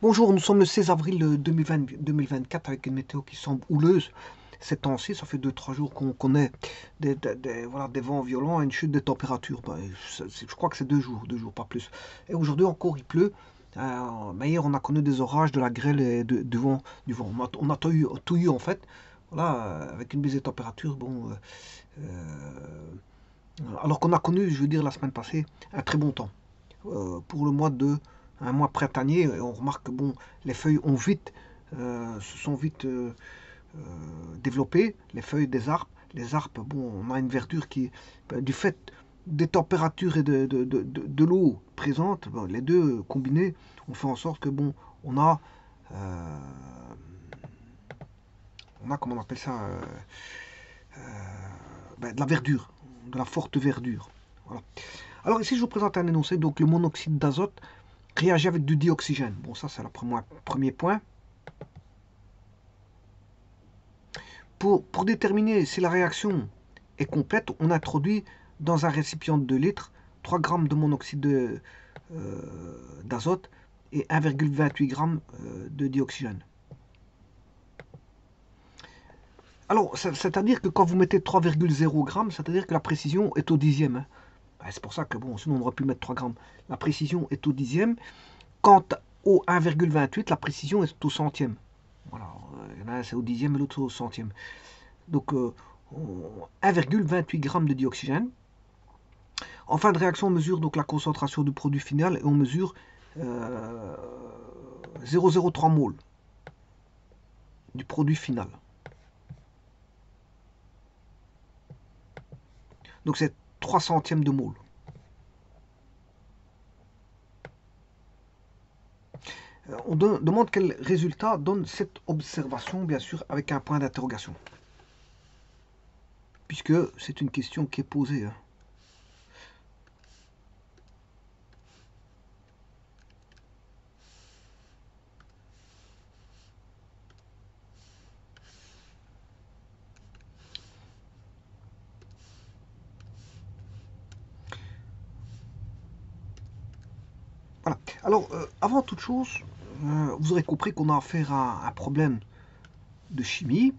Bonjour, nous sommes le 16 avril 2024 avec une météo qui semble houleuse. Ces temps-ci, ça fait 2-3 jours qu'on connaît voilà, des vents violents et une chute des températures. Je crois que c'est 2 jours, pas plus. Et aujourd'hui encore, il pleut. Hier, on a connu des orages, de la grêle et du vent. On a tout eu en fait. Voilà, avec une baisse des températures. Bon, alors qu'on a connu, je veux dire, la semaine passée, un très bon temps. Pour le mois de un mois printanier, on remarque que bon, les feuilles se sont vite développées, les feuilles des arbres. Les arbres, bon, on a une verdure qui, du fait des températures et de l'eau présente, bon, les deux combinés, on fait en sorte que bon, euh, on a comment on appelle ça, de la verdure, de la forte verdure. Voilà. Alors ici, je vous présente un énoncé. Donc, le monoxyde d'azote réagit avec du dioxygène. Bon, ça, c'est le premier point. Pour déterminer si la réaction est complète, on introduit dans un récipient de 2 litres 3 grammes de monoxyde d'azote et 1,28 g de dioxygène. Alors, c'est-à-dire que quand vous mettez 3,0 g, c'est-à-dire que la précision est au dixième. Hein. C'est pour ça que, bon, sinon on aurait pu mettre 3 grammes. La précision est au dixième. Quant au 1,28, la précision est au centième. Voilà, l'un c'est au dixième et l'autre au centième. Donc 1,28 g de dioxygène. En fin de réaction, on mesure donc la concentration du produit final et on mesure 0,03 mol du produit final. Donc c'est 3 centièmes de mol. On demande quel résultat donne cette observation, bien sûr, avec un point d'interrogation. Puisque c'est une question qui est posée. Hein. Voilà. Alors, avant toute chose, vous aurez compris qu'on a affaire à un problème de chimie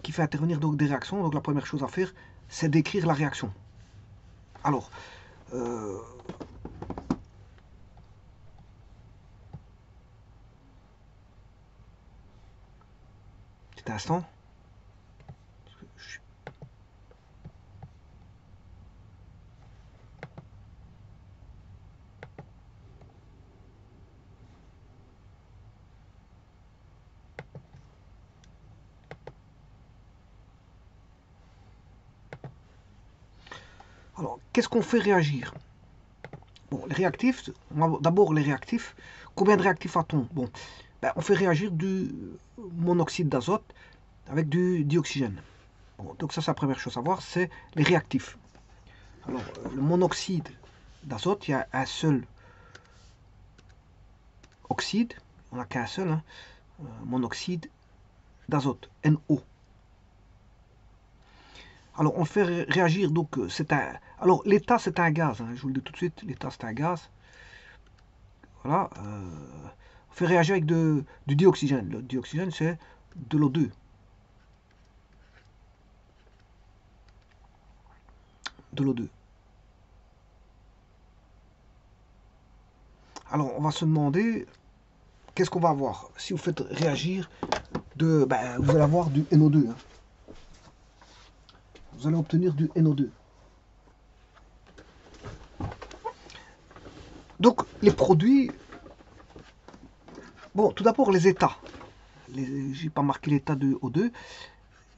qui fait intervenir donc des réactions. Donc la première chose à faire, c'est d'écrire la réaction. Alors, euh, petit instant. Alors, qu'est-ce qu'on fait réagir? Bon, les réactifs, d'abord les réactifs. Combien de réactifs a-t-on? Bon, on fait réagir du monoxyde d'azote avec du dioxygène. Bon, donc ça, c'est la première chose à voir, c'est les réactifs. Alors, le monoxyde d'azote, il y a un seul oxyde, on n'a qu'un seul, hein, monoxyde d'azote, NO. Alors, on fait réagir, donc, alors, l'état, c'est un gaz, hein, je vous le dis tout de suite, l'état, c'est un gaz. Voilà, on fait réagir avec du dioxygène. Le dioxygène, c'est de l'O2. De l'O2. Alors, on va se demander, qu'est-ce qu'on va avoir? Si vous faites réagir, vous allez avoir du NO2. Hein. Vous allez obtenir du NO2. Donc, les produits, bon, tout d'abord, les états. J'ai pas marqué l'état de O2.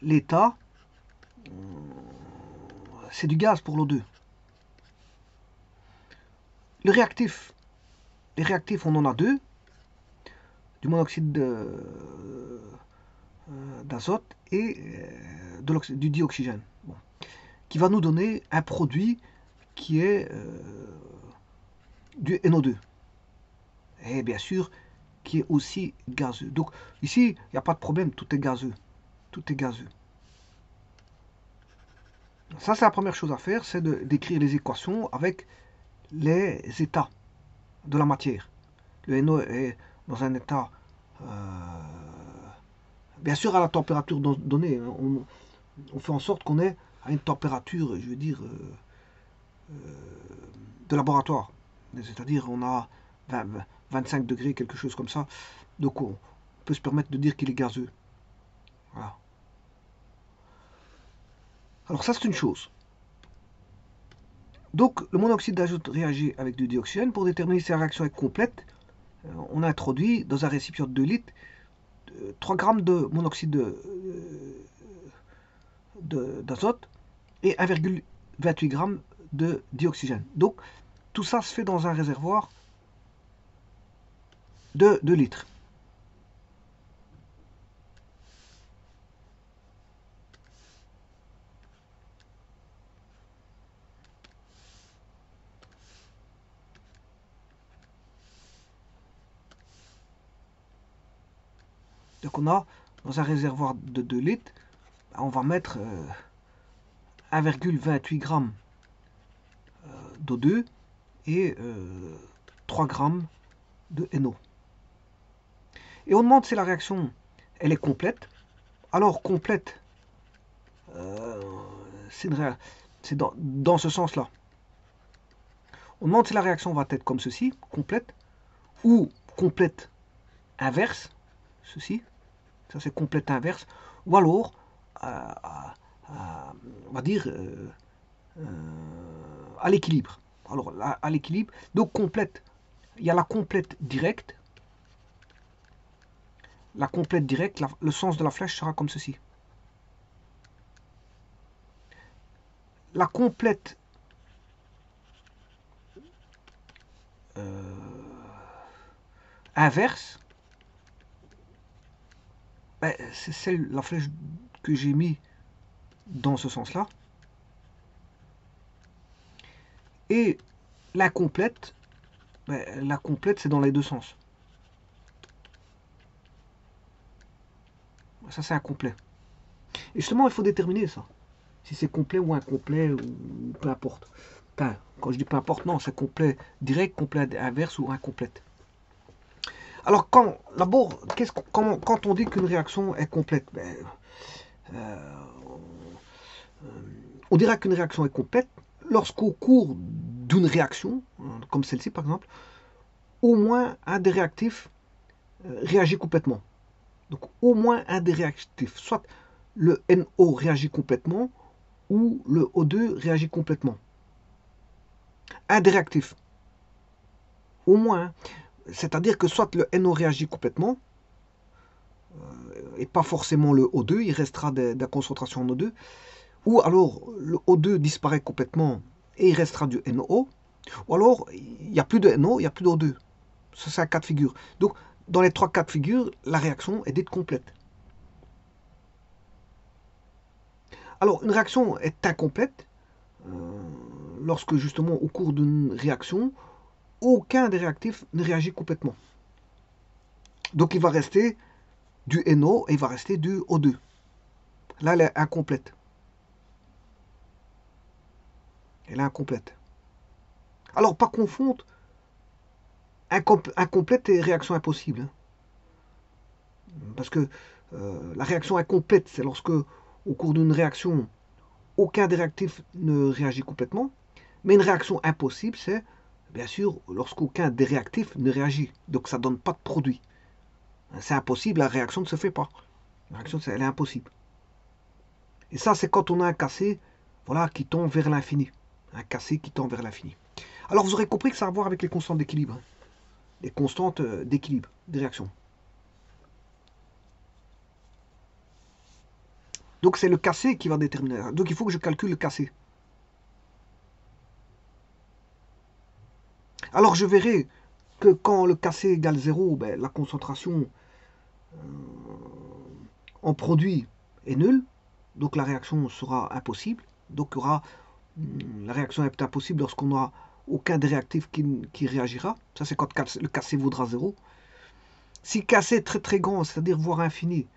L'état, c'est du gaz pour l'O2. Le réactif, les réactifs, on en a deux. Du monoxyde d'azote et du dioxygène. Bon. Qui va nous donner un produit qui est du NO2. Et bien sûr, qui est aussi gazeux. Donc ici, il n'y a pas de problème, tout est gazeux. Tout est gazeux. Ça, c'est la première chose à faire, c'est d'écrire les équations avec les états de la matière. Le NO est dans un état, bien sûr à la température donnée, hein, on fait en sorte qu'on ait à une température, je veux dire, de laboratoire. C'est-à-dire on a 25 degrés, quelque chose comme ça. Donc on peut se permettre de dire qu'il est gazeux. Voilà. Alors ça c'est une chose. Donc le monoxyde d'azote réagit avec du dioxygène. Pour déterminer si la réaction est complète, on a introduit dans un récipient de 2 litres 3 grammes de monoxyde d'azote et 1,28 grammes de dioxygène. Donc tout ça se fait dans un réservoir de 2 litres. Donc on a dans un réservoir de 2 litres, on va mettre 1,28 grammes d'O2 et 3 grammes de NO. Et on demande si la réaction elle est complète. Alors complète, c'est dans ce sens-là. On demande si la réaction va être comme ceci, complète, ou complète inverse, ceci, ça c'est complète inverse, ou alors, on va dire, à l'équilibre. Alors à l'équilibre, donc complète, il y a la complète directe. La complète directe, le sens de la flèche sera comme ceci. La complète inverse, ben, c'est la flèche que j'ai mis dans ce sens-là. Et l'incomplète, ben, la complète c'est dans les deux sens. Ça c'est incomplet. Et justement il faut déterminer ça. Si c'est complet ou incomplet, ou peu importe. Enfin, quand je dis peu importe, non, c'est complet direct, complet inverse ou incomplète. Alors, d'abord, quand on dit qu'une réaction est complète, ben, on dira qu'une réaction est complète lorsqu'au cours d'une réaction, comme celle-ci par exemple, au moins un des réactifs réagit complètement. Donc au moins un des réactifs, soit le NO réagit complètement, ou le O2 réagit complètement. Un des réactifs. Au moins. C'est-à-dire que soit le NO réagit complètement, et pas forcément le O2, il restera de la concentration en O2, ou alors le O2 disparaît complètement et il restera du NO, ou alors il n'y a plus de NO, il n'y a plus d'O2. Ça c'est un cas de figure. Donc dans les trois cas de figure, la réaction est dite complète. Alors une réaction est incomplète lorsque justement au cours d'une réaction, aucun des réactifs ne réagit complètement. Donc il va rester du NO et il va rester du O2. Là, elle est incomplète. Elle est incomplète. Alors, pas confondre incomplète et réaction impossible. Hein. Parce que la réaction incomplète, c'est lorsque, au cours d'une réaction, aucun des réactifs ne réagit complètement. Mais une réaction impossible, c'est, bien sûr, lorsqu'aucun des réactifs ne réagit. Donc, ça ne donne pas de produit. C'est impossible, la réaction ne se fait pas. La réaction, elle est impossible. Et ça, c'est quand on a un cassé, voilà, qui tend vers l'infini. Un cassé qui tend vers l'infini. Alors, vous aurez compris que ça a à voir avec les constantes d'équilibre. Hein. Les constantes d'équilibre des réactions. Donc, c'est le cassé qui va déterminer. Donc, il faut que je calcule le cassé. Alors, je verrai que quand le cassé égale 0, ben, la concentration en produit est nulle. Donc, la réaction sera impossible. Donc, la réaction est impossible lorsqu'on n'aura aucun des réactifs qui réagira. Ça, c'est quand le cassé vaudra 0. Si le cassé est très très grand, c'est-à-dire voire infini,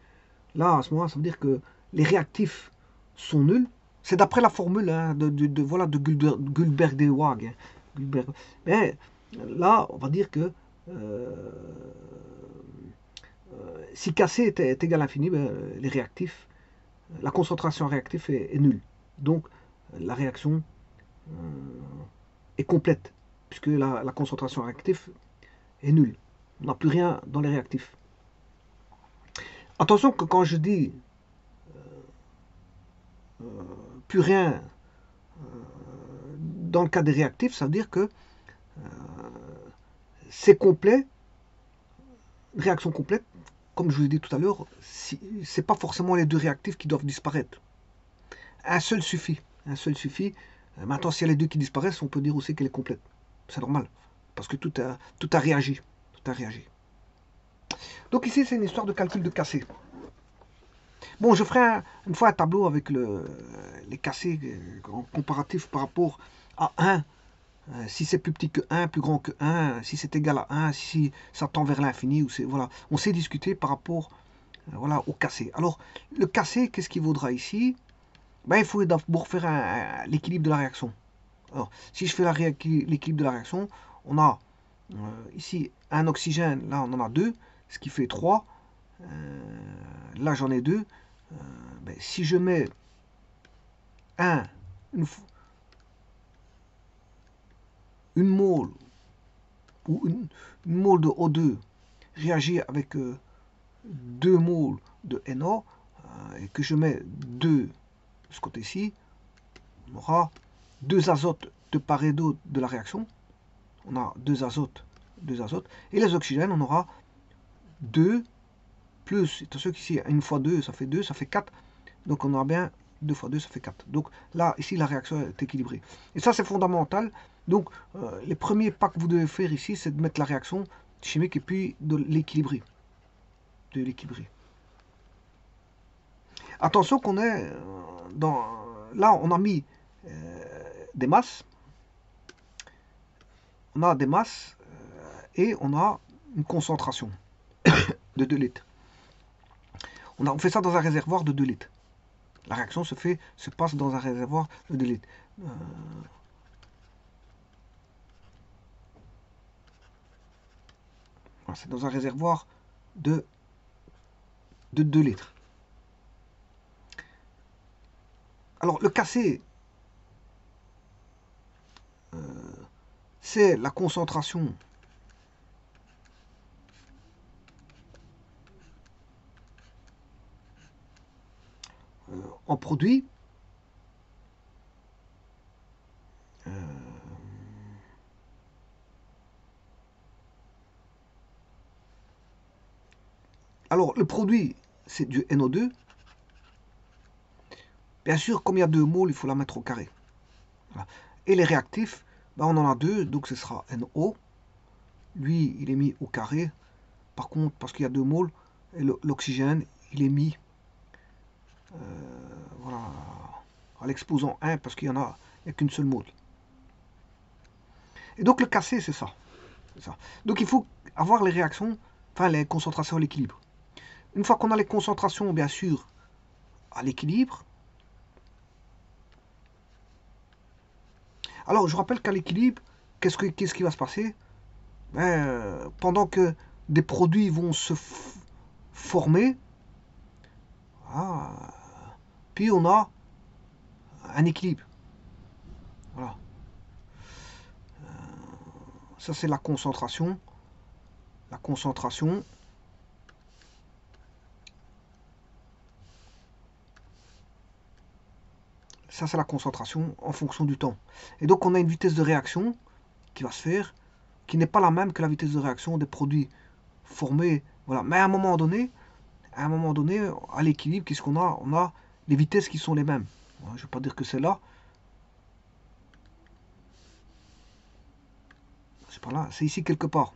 là, à ce moment-là, ça veut dire que les réactifs sont nuls. C'est d'après la formule hein, voilà, de Gulberg-de Waag. Hein. Mais là, on va dire que si KC est égal à l'infini, ben, les réactifs, la concentration réactive est nulle. Donc la réaction est complète, puisque la concentration réactive est nulle. On n'a plus rien dans les réactifs. Attention que quand je dis plus rien dans le cas des réactifs, ça veut dire que c'est complet, réaction complète, comme je vous l'ai dit tout à l'heure, c'est pas forcément les deux réactifs qui doivent disparaître. Un seul suffit. Un seul suffit. Maintenant, s'il y a les deux qui disparaissent, on peut dire aussi qu'elle est complète. C'est normal. Parce que tout a réagi. Tout a réagi. Donc ici, c'est une histoire de calcul de KC. Bon, je ferai une fois un tableau avec les KC en comparatif par rapport à 1. Si c'est plus petit que 1, plus grand que 1, si c'est égal à 1, si ça tend vers l'infini, voilà. On sait discuter par rapport voilà, au KC. Alors, le KC, qu'est-ce qu'il vaudra ici? Ben, il faut d'abord faire l'équilibre de la réaction. Alors, si je fais l'équilibre de la réaction, on a ici un oxygène, là on en a 2, ce qui fait 3. Là j'en ai 2. Ben, si je mets une mole ou une mole de O2 réagit avec 2 moles de NO et que je mets 2 de ce côté-ci, on aura 2 azotes de part et d'autre de la réaction. On a 2 azotes. Et les oxygènes, on aura 2 plus, attention qu'ici, 1 fois 2, ça fait 2, ça fait 4. Donc on aura bien 2 fois 2, ça fait 4. Donc là, ici, la réaction est équilibrée. Et ça, c'est fondamental. Donc, les premiers pas que vous devez faire ici, c'est de mettre la réaction chimique et puis de l'équilibrer. Attention qu'on est dans... Là, on a mis des masses. On a des masses et on a une concentration de 2 litres. On fait ça dans un réservoir de 2 litres. La réaction se passe dans un réservoir de 2 litres. C'est dans un réservoir de 2 litres. Alors, le KC, c'est la concentration en produit alors, le produit, c'est du NO2. Bien sûr, comme il y a 2 moles, il faut la mettre au carré. Voilà. Et les réactifs, ben on en a 2, donc ce sera NO. Lui, il est mis au carré. Par contre, parce qu'il y a 2 moles, l'oxygène, il est mis voilà, à l'exposant 1, parce qu'il n'y a qu'une seule mole. Et donc le KC, c'est ça. Donc il faut avoir les réactions, enfin les concentrations à l'équilibre. Une fois qu'on a les concentrations, bien sûr, à l'équilibre, alors je rappelle qu'à l'équilibre, qu'est-ce qui va se passer? Pendant que des produits vont se former, puis on a un équilibre. Voilà. Ça c'est la concentration. La concentration. Ça c'est la concentration en fonction du temps. Et donc on a une vitesse de réaction qui va se faire, qui n'est pas la même que la vitesse de réaction des produits formés. Voilà. Mais à un moment donné, à l'équilibre, qu'est-ce qu'on a? On a les vitesses qui sont les mêmes. Je ne vais pas dire que c'est là. C'est pas là, c'est ici quelque part.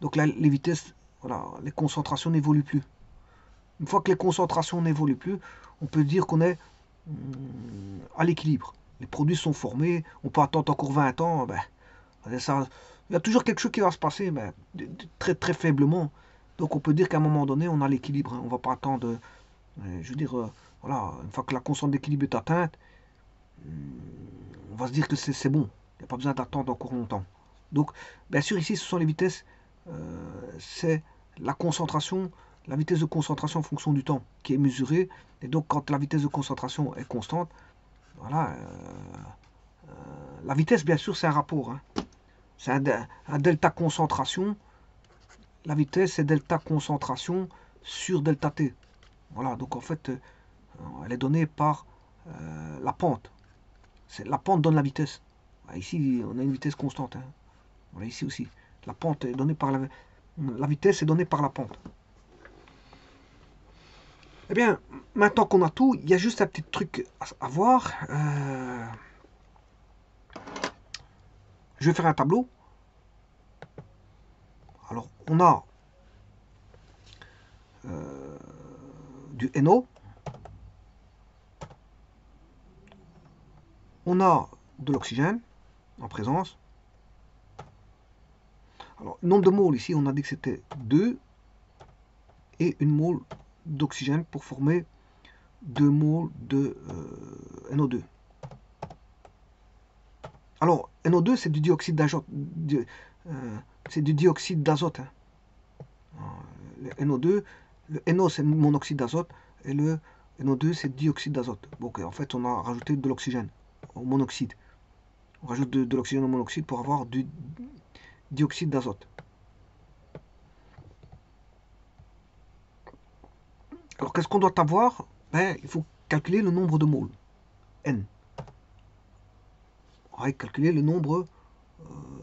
Donc là, les vitesses, voilà, les concentrations n'évoluent plus. Une fois que les concentrations n'évoluent plus, on peut dire qu'on est à l'équilibre. Les produits sont formés, on peut attendre encore 20 ans. Ça, il y a toujours quelque chose qui va se passer, mais très très faiblement. Donc on peut dire qu'à un moment donné, on a l'équilibre. On ne va pas attendre, je veux dire, voilà, une fois que la constante d'équilibre est atteinte, on va se dire que c'est bon. Il n'y a pas besoin d'attendre encore longtemps. Donc, bien sûr, ici, ce sont les vitesses, c'est la concentration, la vitesse de concentration en fonction du temps qui est mesurée. Et donc, quand la vitesse de concentration est constante, voilà, la vitesse, bien sûr, c'est un rapport. Hein. C'est un delta concentration. La vitesse, c'est delta concentration sur delta t. Voilà, donc en fait, elle est donnée par la pente. La pente donne la vitesse. Ici, on a une vitesse constante. Hein. Voilà, ici aussi. La pente est donnée par la vitesse est donnée par la pente. Eh bien, maintenant qu'on a tout, il y a juste un petit truc à voir. Je vais faire un tableau. Alors, on a du NO. On a de l'oxygène en présence. Alors, le nombre de moles ici, on a dit que c'était 2 et une mole d'oxygène pour former 2 moles de NO2. Alors, NO2, c'est du dioxyde d'azote. C'est du dioxyde d'azote. Hein. Le NO2, le NO, c'est le monoxyde d'azote, et le NO2, c'est le dioxyde d'azote. Donc, en fait, on a rajouté de l'oxygène au monoxyde. On rajoute de l'oxygène au monoxyde pour avoir du dioxyde d'azote. Alors, qu'est-ce qu'on doit avoir? Ben, il faut calculer le nombre de moles, N. On va calculer le nombre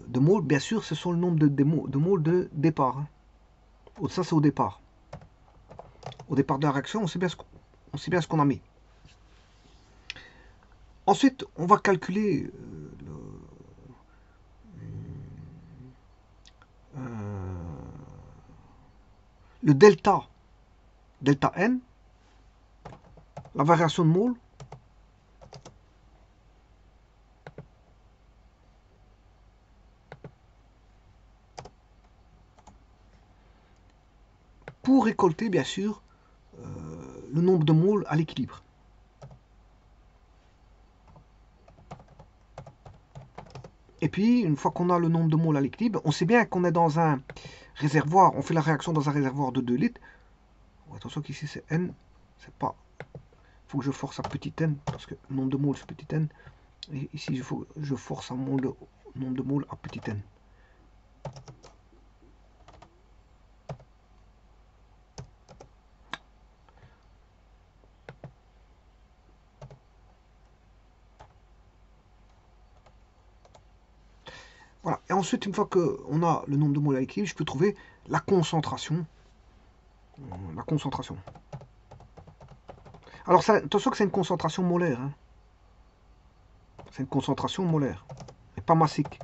de moles. Bien sûr, ce sont le nombre de moles de départ. Hein. Ça, c'est au départ. Au départ de la réaction, on sait bien ce qu'on a mis. Ensuite, on va calculer le delta N, la variation de mole, pour récolter, bien sûr, le nombre de moles à l'équilibre. Et puis, une fois qu'on a le nombre de moles à l'équilibre, on sait bien qu'on est dans un réservoir, on fait la réaction dans un réservoir de 2 litres. Attention qu'ici c'est N, c'est pas... Il faut que je force à petit n, parce que le nombre de moles c'est petit n. Et ici, il faut que je force un nombre de moles à petit n. Voilà. Et ensuite, une fois qu'on a le nombre de moles à l'équilibre, je peux trouver la concentration. La concentration. Alors, ça, attention que c'est une concentration molaire. Hein. C'est une concentration molaire, et pas massique.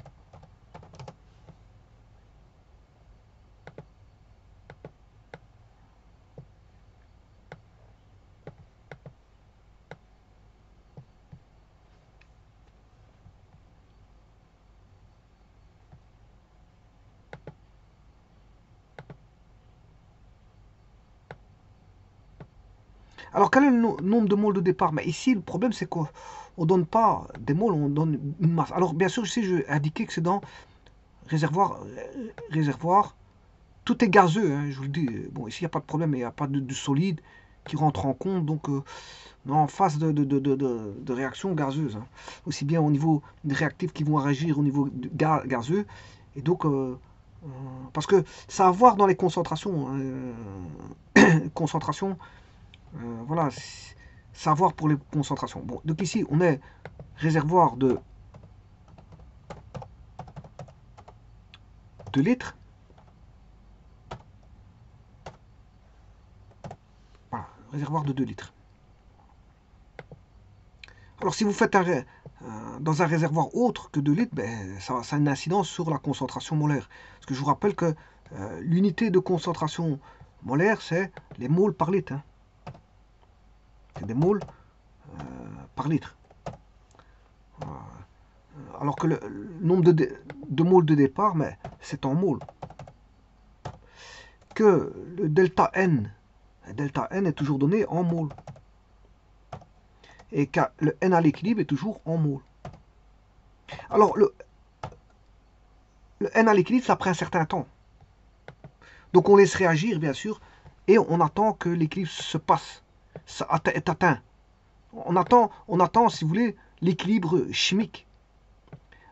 Alors, quel est le nombre de moles de départ? Mais ici, le problème, c'est qu'on ne donne pas des moles, on donne une masse. Alors, bien sûr, ici, je vais indiquer que c'est dans réservoir. Tout est gazeux, hein, je vous le dis. Bon, ici, il n'y a pas de problème, il n'y a pas de solide qui rentre en compte, donc en phase de réaction gazeuse. Hein. Aussi bien au niveau des réactifs qui vont réagir au niveau gazeux, et donc, parce que ça a à voir dans les concentrations. Concentration, voilà, ça a à voir pour les concentrations. Bon, donc ici, on est réservoir de 2 litres. Voilà, réservoir de 2 litres. Alors si vous faites dans un réservoir autre que 2 litres, ben, ça a une incidence sur la concentration molaire. Parce que je vous rappelle que l'unité de concentration molaire, c'est les moles par litre. Hein. C'est des moles par litre. Alors que le nombre de moles de départ, c'est en moles. Que le delta N est toujours donné en moles. Et que le N à l'équilibre est toujours en moles. Alors, le N à l'équilibre, ça prend un certain temps. Donc, on laisse réagir, bien sûr, et on attend que l'équilibre se passe, est atteint. On attend, si vous voulez, l'équilibre chimique.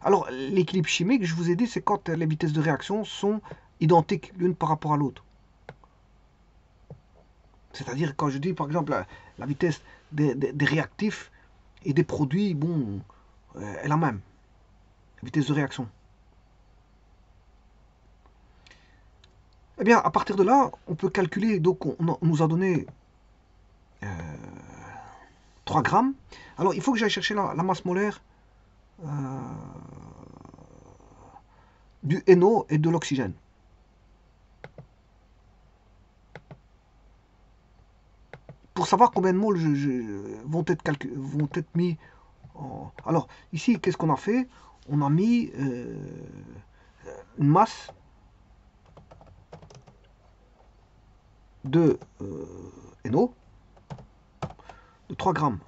Alors, l'équilibre chimique, je vous ai dit, c'est quand les vitesses de réaction sont identiques l'une par rapport à l'autre. C'est-à-dire, quand je dis, par exemple, la vitesse des réactifs et des produits, bon, est la même. La vitesse de réaction. Eh bien, à partir de là, on peut calculer, donc on nous a donné 3 grammes. Alors, il faut que j'aille chercher la masse molaire du NO et de l'oxygène. Pour savoir combien de moles vont être mis en... Alors, ici, qu'est-ce qu'on a fait? On a mis une masse de NO de 3 grammes.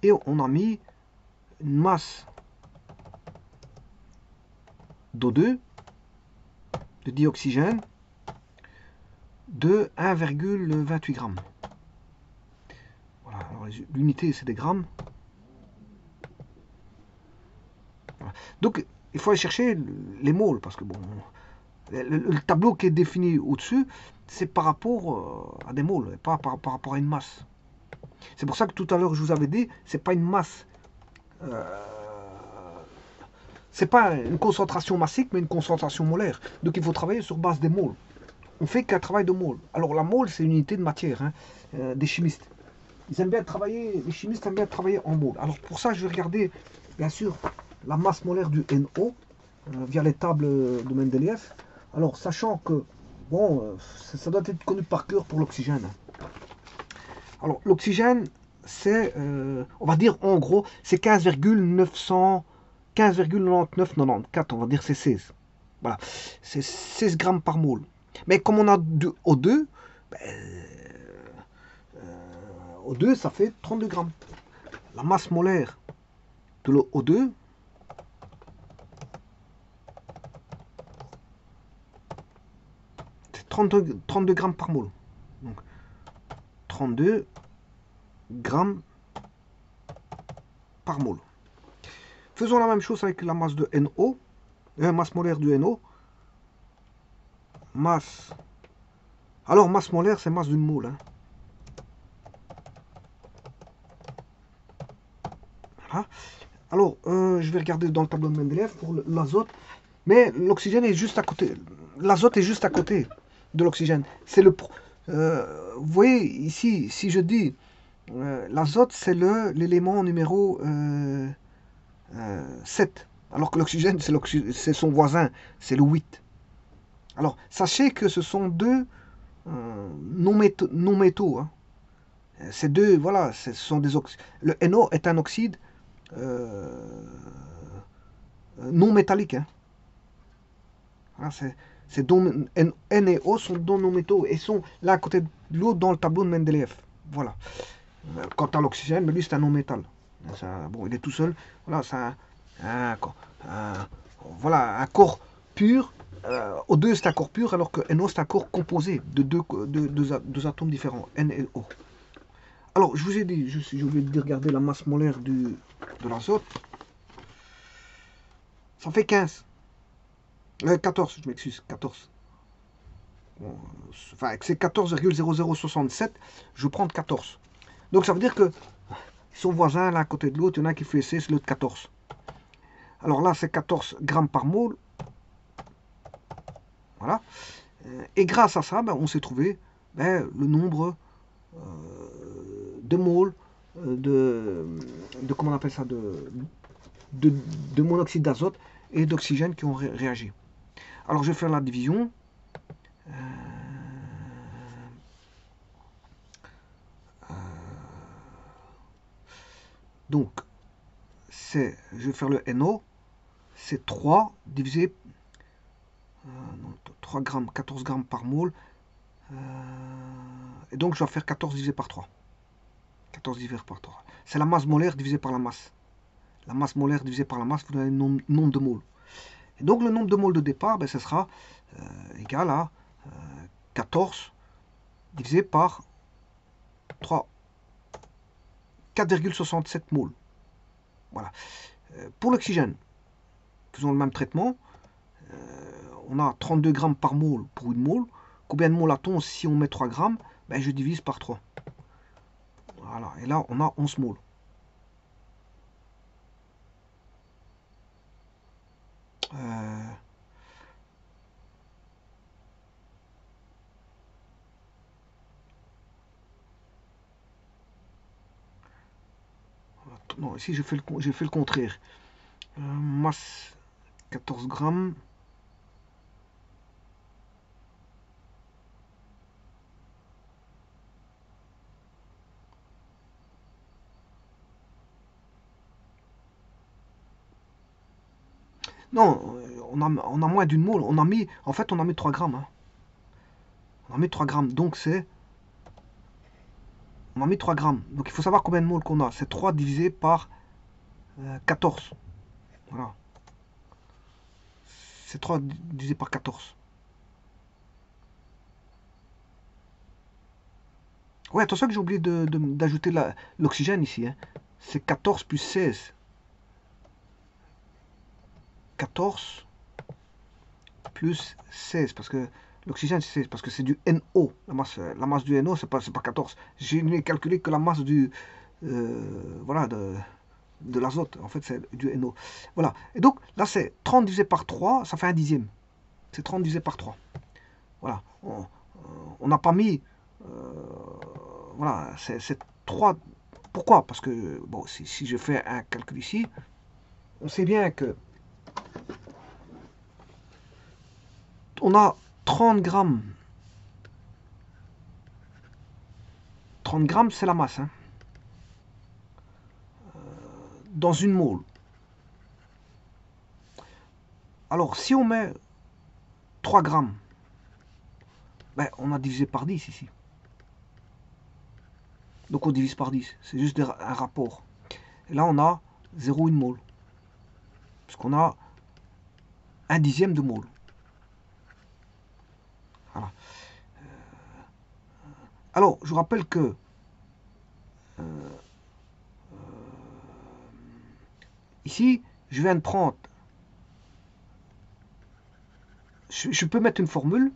Et on a mis une masse d'O2, de dioxygène, de 1,28 grammes. Voilà, l'unité c'est des grammes. Voilà. Donc il faut aller chercher les moles, parce que bon, le tableau qui est défini au-dessus, c'est par rapport à des moles, et pas par rapport à une masse. C'est pour ça que tout à l'heure je vous avais dit, c'est pas une masse, c'est pas une concentration massique, mais une concentration molaire. Donc il faut travailler sur base des moles. On fait qu'un travail de mole. Alors la mole, c'est une unité de matière, hein, des chimistes. Ils aiment bien travailler, les chimistes aiment bien travailler en mole. Alors pour ça, je vais regarder, bien sûr, la masse molaire du NO via les tables de Mendeleïev. Alors sachant que, bon, ça doit être connu par cœur pour l'oxygène. Alors l'oxygène, c'est, on va dire en gros, c'est 15,9994, on va dire c'est 16. Voilà, c'est 16 grammes par mole. Mais comme on a du O2, O2 ça fait 32 grammes. La masse molaire de l'O2, c'est 32 grammes par mole. Donc 32 grammes par mole. Faisons la même chose avec la masse de NO, masse molaire du NO. Masse. Alors masse molaire, c'est masse d'une mole. Hein. Voilà. Alors, je vais regarder dans le tableau de Mendeleïev pour l'azote. Mais l'oxygène est juste à côté. L'azote est juste à côté de l'oxygène. C'est le. Vous voyez ici, si je dis l'azote, c'est l'élément numéro 7. Alors que l'oxygène, c'est son voisin, c'est le 8. Alors, sachez que ce sont deux non-métaux. Hein. Ces deux, voilà, ce sont des oxydes. Le NO est un oxyde non métallique. Hein. Voilà, N et O sont deux non-métaux et sont l'un à côté de l'autre dans le tableau de Mendeleïev. Voilà. Quant à l'oxygène, lui, c'est un non-métal. Bon, il est tout seul. Voilà, c'est voilà, un corps pur. O2 c'est un corps pur, alors que NO c'est un corps composé de deux atomes différents, N et O. Alors, je vous ai dit, j'ai oublié de regarder la masse molaire de l'azote. Ça fait 15. 14, je m'excuse, 14. Bon, enfin, c'est 14,0067, je prends 14. Donc ça veut dire que ils sont voisins l'un à côté de l'autre, il y en a un qui fait 16, l'autre 14. Alors là, c'est 14 grammes par mole. Voilà. Et grâce à ça, ben, on s'est trouvé le nombre de moles comment on appelle ça, de monoxyde d'azote et d'oxygène qui ont réagi. Alors je vais faire la division. Donc, je vais faire le NO, c'est 3 divisé 3 grammes, 14 grammes par mole. Et donc, je dois faire 14 divisé par 3. 14 divisé par 3. C'est la masse molaire divisée par la masse. La masse molaire divisée par la masse, vous avez le nombre de moles. Et donc le nombre de moles de départ, ben, ce sera égal à 14 divisé par 3, 4,67 moles. Voilà. Pour l'oxygène, faisons le même traitement. On a 32 grammes par mole pour une mole. Combien de moles a-t-on si on met 3 grammes? Ben, je divise par 3. Voilà. Et là, on a 11 moles. Non, ici, j'ai fait le contraire. Masse 14 grammes. Non, on a moins d'une mole. En fait, on a mis 3 grammes. Hein. On a mis 3 grammes. Donc, on a mis 3 grammes. Donc, il faut savoir combien de moles qu'on a. C'est 3 divisé par 14. Voilà. C'est 3 divisé par 14. Ouais, attention que j'ai oublié d'ajouter l'oxygène ici. Hein. C'est 14 plus 16. 14 plus 16. Parce que l'oxygène, c'est parce que c'est du NO. La masse du NO, c'est pas 14. Je n'ai calculé que la masse voilà, de l'azote. En fait, c'est du NO. Voilà. Et donc, là, c'est 30 divisé par 3, ça fait un dixième. C'est 30 divisé par 3. Voilà. On n'a pas mis... voilà, c'est 3. Pourquoi? Parce que, bon, si je fais un calcul ici, on sait bien que on a 30 grammes. 30 grammes, c'est la masse. Hein, dans une mole. Alors, si on met 3 grammes, ben, on a divisé par 10 ici. Donc on divise par 10. C'est juste un rapport. Et là, on a 0,1 mole. Parce qu'on a un dixième de mole. Voilà. Alors, je vous rappelle que ici, je viens de prendre... Je peux mettre une formule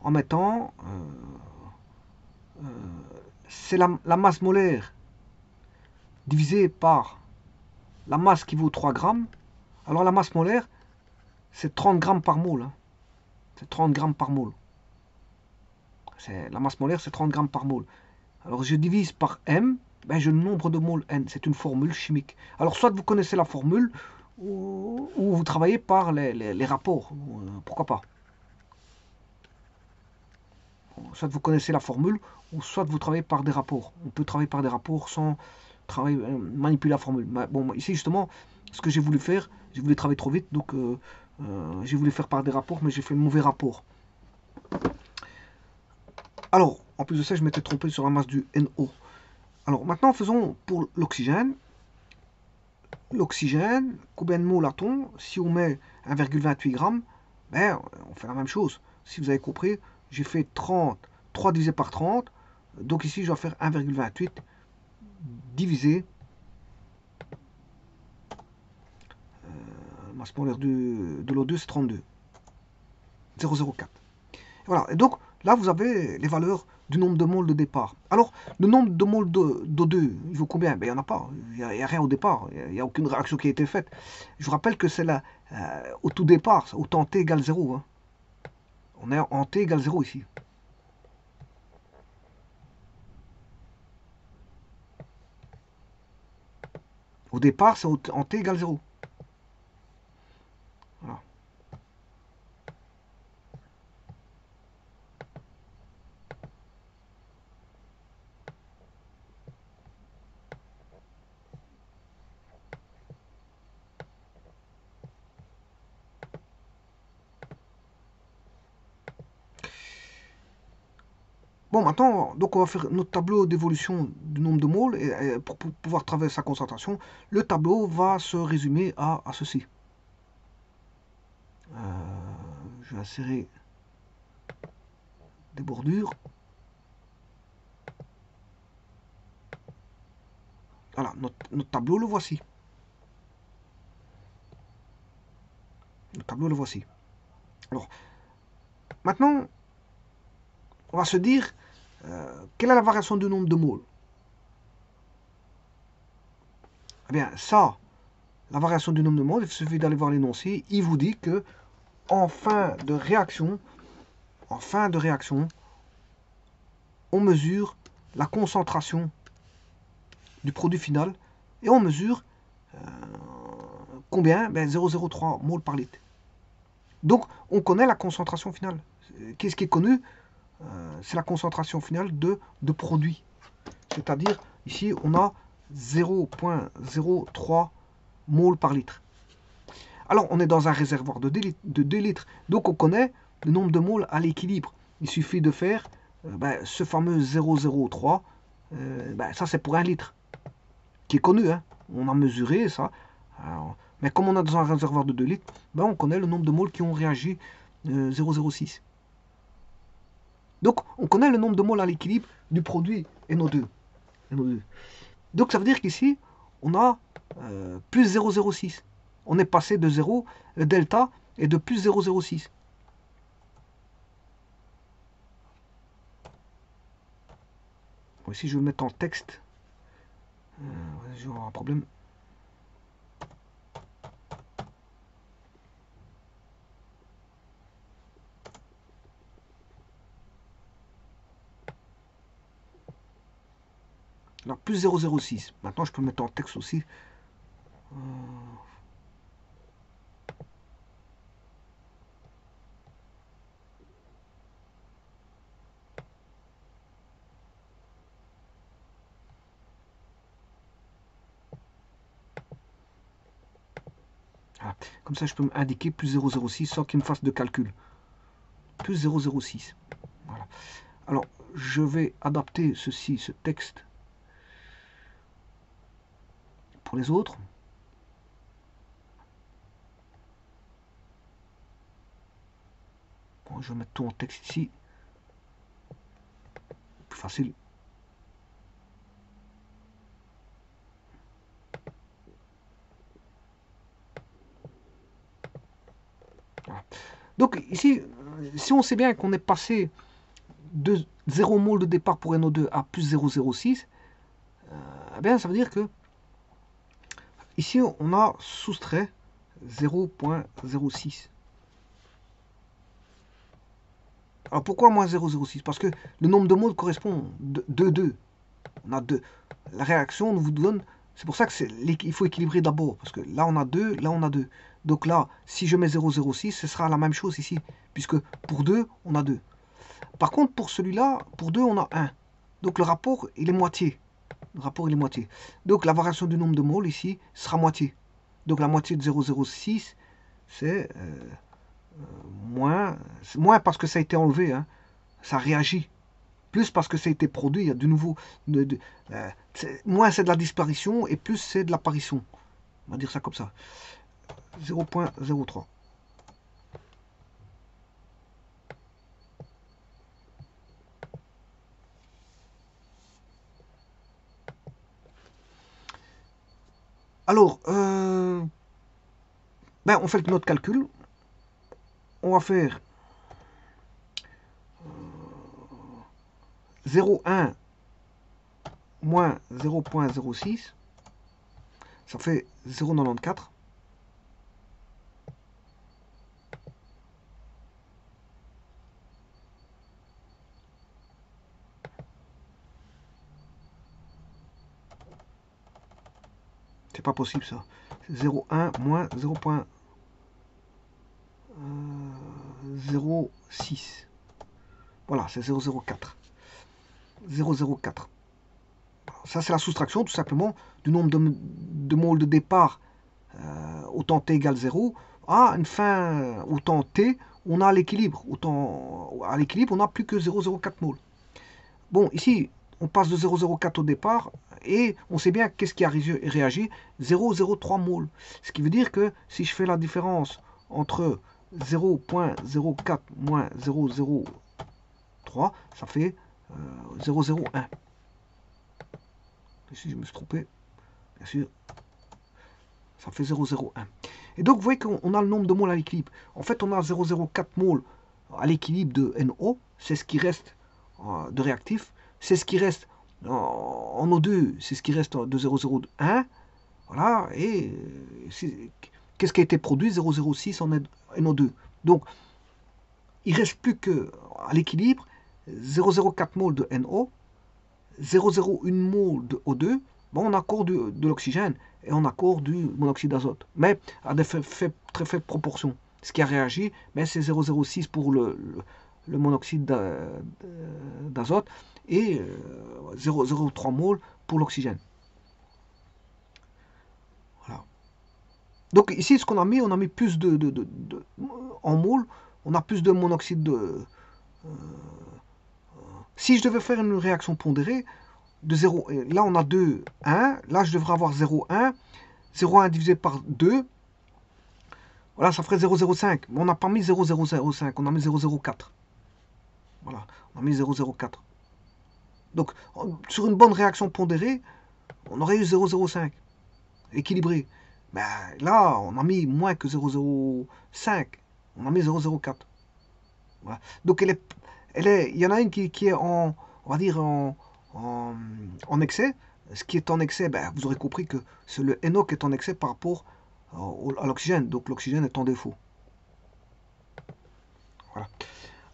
en mettant... c'est la masse molaire divisée par la masse qui vaut 3 grammes. Alors la masse molaire, c'est 30 grammes par mole. Hein. C'est 30 grammes par mole. La masse molaire, c'est 30 grammes par mole. Alors je divise par M, ben, j'ai le nombre de moles N. C'est une formule chimique. Alors soit vous connaissez la formule, ou vous travaillez par les rapports. Pourquoi pas. Soit vous connaissez la formule, ou soit vous travaillez par des rapports. On peut travailler par des rapports sans manipuler la formule. Mais bon, ici justement, ce que j'ai voulu faire, j'ai voulu travailler trop vite, donc j'ai voulu faire par des rapports, mais j'ai fait le mauvais rapport. Alors, en plus de ça, je m'étais trompé sur la masse du NO. Alors maintenant, faisons pour l'oxygène. L'oxygène, combien de moles a-t-on? Si on met 1,28 grammes, ben, on fait la même chose. Si vous avez compris, j'ai fait 30, 3 divisé par 30. Donc ici, je dois faire 1,28 divisé masse molaire de l'O2, c'est 32. 0,04. Voilà, et donc là, vous avez les valeurs du nombre de moles de départ. Alors, le nombre de moles d'O2, il vaut combien? Ben, il n'y en a pas, il n'y a rien au départ, il n'y a aucune réaction qui a été faite. Je vous rappelle que c'est au tout départ, au temps T égale 0. Hein. On est en T égale 0 ici. Au départ, c'est en T égale 0. Voilà. Bon, maintenant, donc on va faire notre tableau d'évolution du nombre de moles. Et pour pouvoir travailler sa concentration, le tableau va se résumer à ceci. je vais insérer des bordures. Voilà, notre tableau, le voici. Le tableau, le voici. Alors, maintenant, on va se dire, quelle est la variation du nombre de moles? Eh bien, ça, la variation du nombre de moles, il suffit d'aller voir l'énoncé. Il vous dit que en fin de réaction, on mesure la concentration du produit final et on mesure combien? 0,03 moles par litre. Donc, on connaît la concentration finale. Qu'est-ce qui est connu? C'est la concentration finale de produit. C'est-à-dire, ici, on a 0,03 moles par litre. Alors, on est dans un réservoir de 2 litres. Donc, on connaît le nombre de moles à l'équilibre. Il suffit de faire ce fameux 0,03. Ça, c'est pour 1 litre. Qui est connu. Hein. On a mesuré ça. Alors, mais comme on est dans un réservoir de 2 litres, on connaît le nombre de moles qui ont réagi 0,06. Donc, on connaît le nombre de moles à l'équilibre du produit NO2. Donc, ça veut dire qu'ici, on a plus 0,06. On est passé de 0, le delta est de plus 0,06. Bon, ici, je vais le mettre en texte. Je vais avoir un problème. Alors, plus 0,06. Maintenant, je peux le mettre en texte aussi. Voilà. Comme ça, je peux indiquer plus 0,06 sans qu'il me fasse de calcul. Plus 0,06. Voilà. Alors, je vais adapter ce texte pour les autres. Bon, je vais mettre tout en texte ici. Plus facile. Voilà. Donc ici, si on sait bien qu'on est passé de 0 mol de départ pour NO2 à plus 0,06, ça veut dire que ici on a soustrait 0,06. Alors pourquoi moins 0,06? Parce que le nombre de moles correspond de 2. On a 2. La réaction nous vous donne. C'est pour ça qu'il faut équilibrer d'abord. Parce que là on a 2, là on a 2. Donc là, si je mets 0,06, ce sera la même chose ici. Puisque pour 2, on a 2. Par contre, pour celui-là, pour 2, on a 1. Donc le rapport, il est moitié. Le rapport, il est moitié. Donc la variation du nombre de moles ici sera moitié. Donc la moitié de 0,06, c'est moins parce que ça a été enlevé. Hein. Ça réagit. Plus parce que ça a été produit, il y a de nouveau. Moins c'est de la disparition et plus c'est de l'apparition. On va dire ça comme ça. 0,03. Alors, on fait notre calcul. On va faire 0,1 moins 0,06. Ça fait 0,94. C'est pas possible ça. 0,1 moins 0,06. Voilà, c'est 0,04. 0,04. Ça, c'est la soustraction tout simplement du nombre de moles de départ au temps t égale 0 à une fin au temps t, on a l'équilibre. À l'équilibre, on n'a plus que 0,04 moles. Bon, ici, on passe de 0,04 au départ et on sait bien qu'est-ce qui a réagi 0,03 moles. Ce qui veut dire que si je fais la différence entre 0.04 moins 0,03, ça fait 0,01. Ici, je me suis trompé. Bien sûr, ça fait 0,01. Et donc, vous voyez qu'on a le nombre de moles à l'équilibre. En fait, on a 0,04 moles à l'équilibre de NO. C'est ce qui reste de réactif. C'est ce qui reste en O2. C'est ce qui reste de 0,01. Voilà. Et qu'est-ce qui a été produit? 0,06 en NO2. Donc, il ne reste plus que à l'équilibre 0,04 moles de NO, 0,01 mol de O2. Bon, on a encore de l'oxygène et on a encore du monoxyde d'azote, mais à des très faibles proportions. Ce qui a réagi, mais c'est 0,06 pour le monoxyde d'azote et 0,03 mol pour l'oxygène. Voilà. Donc ici, ce qu'on a mis, on a mis plus en mol, on a plus de monoxyde de... si je devais faire une réaction pondérée, de 0, là on a 2, 1, là je devrais avoir 0,1, 0,1 divisé par 2, voilà, ça ferait 0,05, mais on n'a pas mis 0,005, on a mis 0,04. Voilà, on a mis 0,04. Donc, sur une bonne réaction pondérée, on aurait eu 0,05, équilibré. Mais là, on a mis moins que 0,05, on a mis 0,04. Voilà. Donc, il y en a une qui est on va dire, en excès. Ce qui est en excès, ben, vous aurez compris que c'est le NO qui est en excès par rapport à l'oxygène. Donc, l'oxygène est en défaut. Voilà.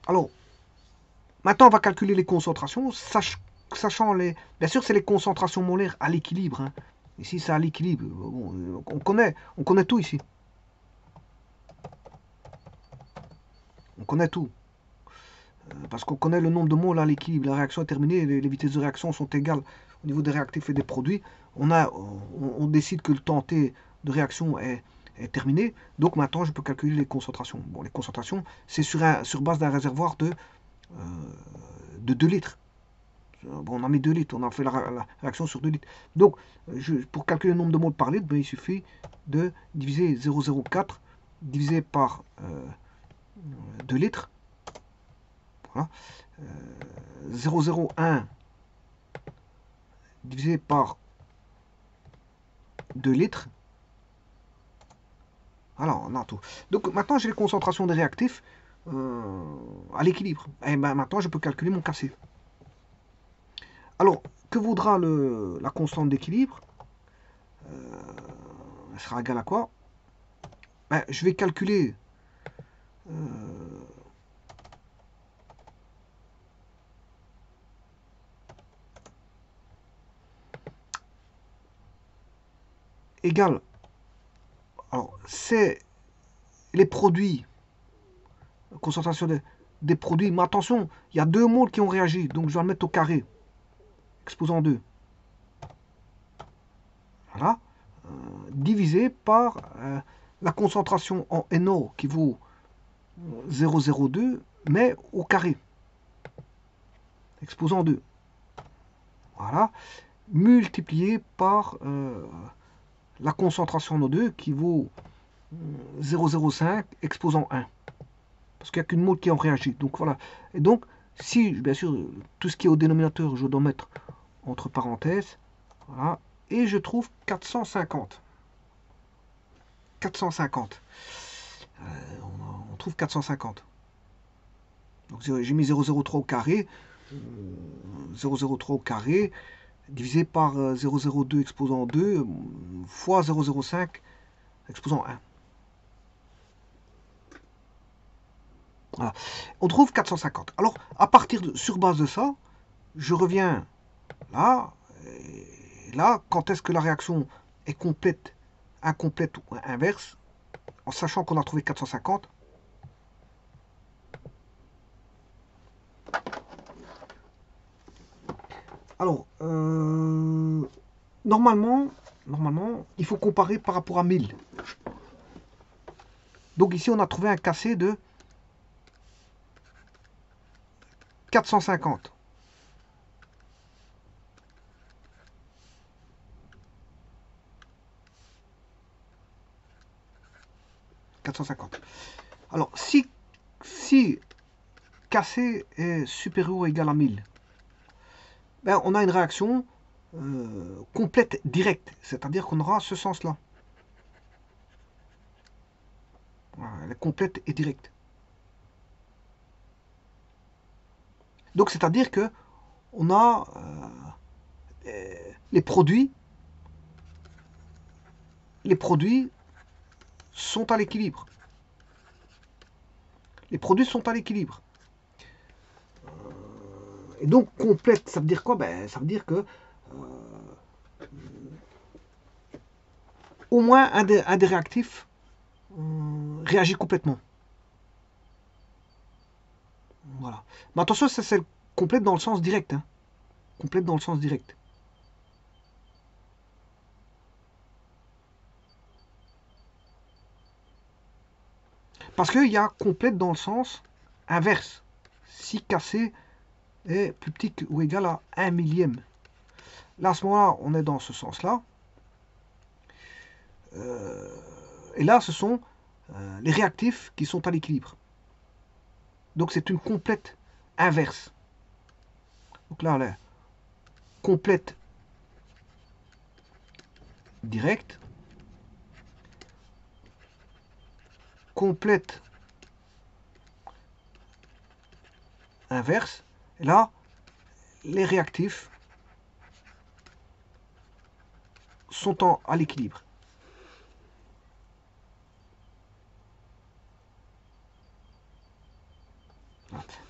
Alors, maintenant, on va calculer les concentrations, sachant les... Bien sûr, c'est les concentrations molaires à l'équilibre. Hein. Ici, c'est à l'équilibre. Bon, on connaît tout ici. On connaît tout. Parce qu'on connaît le nombre de moles à l'équilibre. La réaction est terminée, les vitesses de réaction sont égales au niveau des réactifs et des produits. On décide que le temps T de réaction est terminé. Donc maintenant, je peux calculer les concentrations. Bon, les concentrations, c'est sur base d'un réservoir de 2 litres. Bon, on a mis 2 litres, on a fait la réaction sur 2 litres. Donc, pour calculer le nombre de moles par litre, ben, il suffit de diviser 0,04 divisé par 2 litres. Voilà. 0,01 divisé par 2 litres. Voilà, on a tout. Donc maintenant, j'ai les concentrations des réactifs à l'équilibre. Et ben, maintenant, je peux calculer mon KC. Alors, que vaudra la constante d'équilibre? Elle sera égale à quoi? Ben, je vais calculer égale. Alors, c'est les produits, concentration des produits. Mais attention, il y a 2 moles qui ont réagi, donc je vais le mettre au carré, exposant 2. Voilà. Divisé par la concentration en NO qui vaut 0,02, mais au carré, exposant 2. Voilà. Multiplié par la concentration en O2 qui vaut 0,05 exposant 1. Parce qu'il n'y a qu'une mole qui en réagit. Donc voilà. Et donc, si, bien sûr, tout ce qui est au dénominateur, je dois mettre entre parenthèses. Voilà. Et je trouve 450. 450. On trouve 450. Donc j'ai mis 0,03 au carré. 0,03 au carré divisé par 0,02 exposant 2 fois 0,05 exposant 1. Voilà. On trouve 450. Alors, sur base de ça, je reviens là. Et là, quand est-ce que la réaction est complète, incomplète ou inverse, en sachant qu'on a trouvé 450. Alors, normalement, il faut comparer par rapport à 1000. Donc ici, on a trouvé un KC de 450. Alors, si Kc est supérieur ou égal à 1000, ben, on a une réaction complète directe, c'est-à-dire qu'on aura ce sens-là. Voilà, elle est complète et directe. Donc, c'est-à-dire que on a les produits sont à l'équilibre. Les produits sont à l'équilibre. Et donc, complète, ça veut dire quoi? Ben, ça veut dire que au moins un des réactifs réagit complètement. Voilà. Mais attention, ça c'est complète dans le sens direct. Hein. Complète dans le sens direct. Parce qu'il y a complète dans le sens inverse. Si Kc est plus petit ou égal à 1 millième. Là, à ce moment-là, on est dans ce sens-là. Et là, ce sont les réactifs qui sont à l'équilibre. Donc, c'est une complète inverse. Donc là, on est complète directe. Complète inverse. Et là, les réactifs sont à l'équilibre.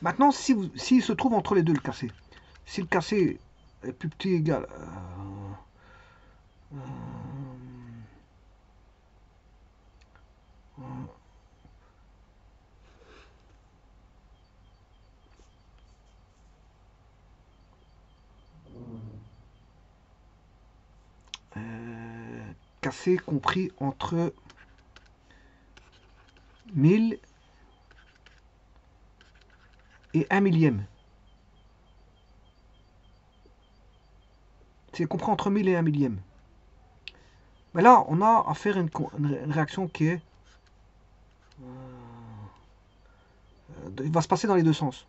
Maintenant, s'il se trouve entre les deux, le Kc, si le Kc est plus petit ou égal Kc compris entre 1000 et 1 millième. C'est compris entre 1000 et 1 millième. Mais là, on a à faire une réaction qui est... il va se passer dans les deux sens.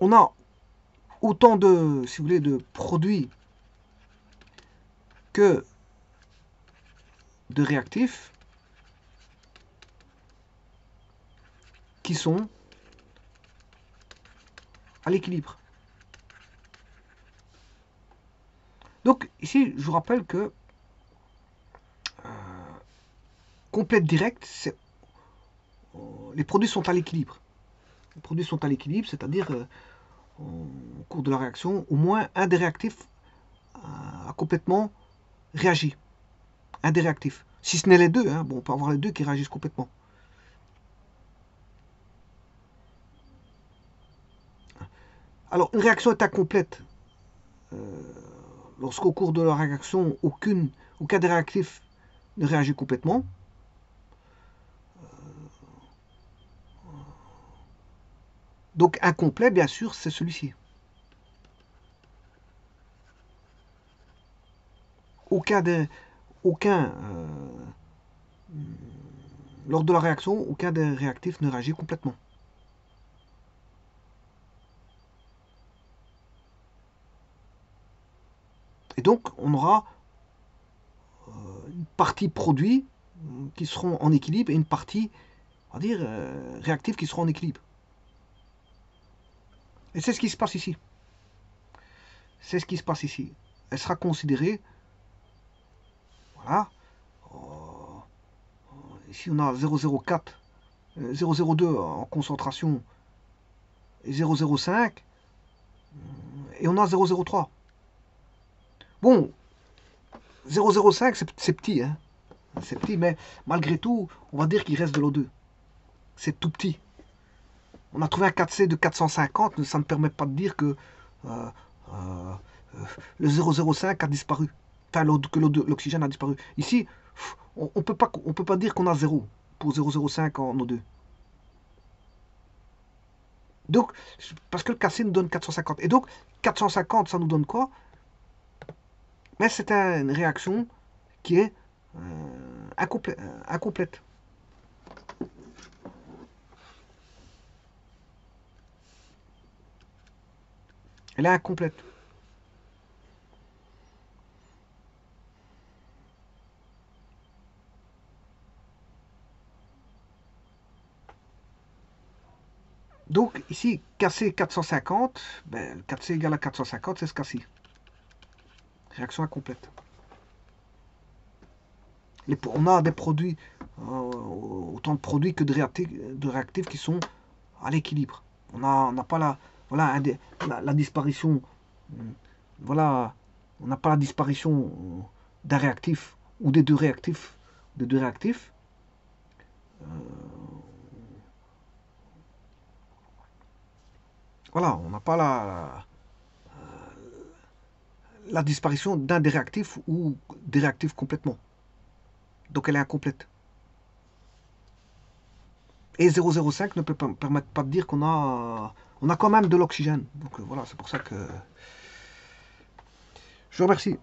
On a autant de, si vous voulez, de produits que de réactifs qui sont à l'équilibre. Donc ici, je vous rappelle que complète directe, les produits sont à l'équilibre. Les produits sont à l'équilibre, c'est-à-dire au cours de la réaction, au moins un des réactifs a complètement réagi. Un des réactifs. Si ce n'est les deux, hein, bon, on peut avoir les deux qui réagissent complètement. Alors, une réaction est incomplète lorsqu'au cours de la réaction, aucun des réactifs ne réagit complètement. Donc, incomplet, bien sûr, c'est celui-ci. Lors de la réaction, aucun des réactifs ne réagit complètement. Et donc, on aura une partie produit qui seront en équilibre et une partie, on va dire, réactive qui seront en équilibre. Et c'est ce qui se passe ici. C'est ce qui se passe ici. Elle sera considérée, voilà, ici on a 0,04, 0,02 en concentration et 0,05, et on a 0,03. Bon, 0,05 c'est petit, hein. C'est petit, mais malgré tout, on va dire qu'il reste de l'O2. C'est tout petit. On a trouvé un 4C de 450, ça ne permet pas de dire que le 0,05 a disparu. Enfin, que l'oxygène a disparu. Ici, on ne peut pas dire qu'on a 0 pour 0,05 en O2. Donc, parce que le Kc nous donne 450. Et donc, 450, ça nous donne quoi? Mais c'est une réaction qui est incomplète. Elle est incomplète. Donc ici, Kc 450, ben, Kc égale à 450, c'est ce cas-ci. Réaction incomplète. On a des produits, autant de produits que de réactifs qui sont à l'équilibre. On n'a pas la disparition, voilà, on n'a pas la disparition d'un réactif ou des deux réactifs, voilà, on n'a pas la disparition d'un des réactifs ou des réactifs complètement. Donc elle est incomplète. Et 0,05 ne peut pas permettre pas de dire on a quand même de l'oxygène. Donc voilà, c'est pour ça que je vous remercie.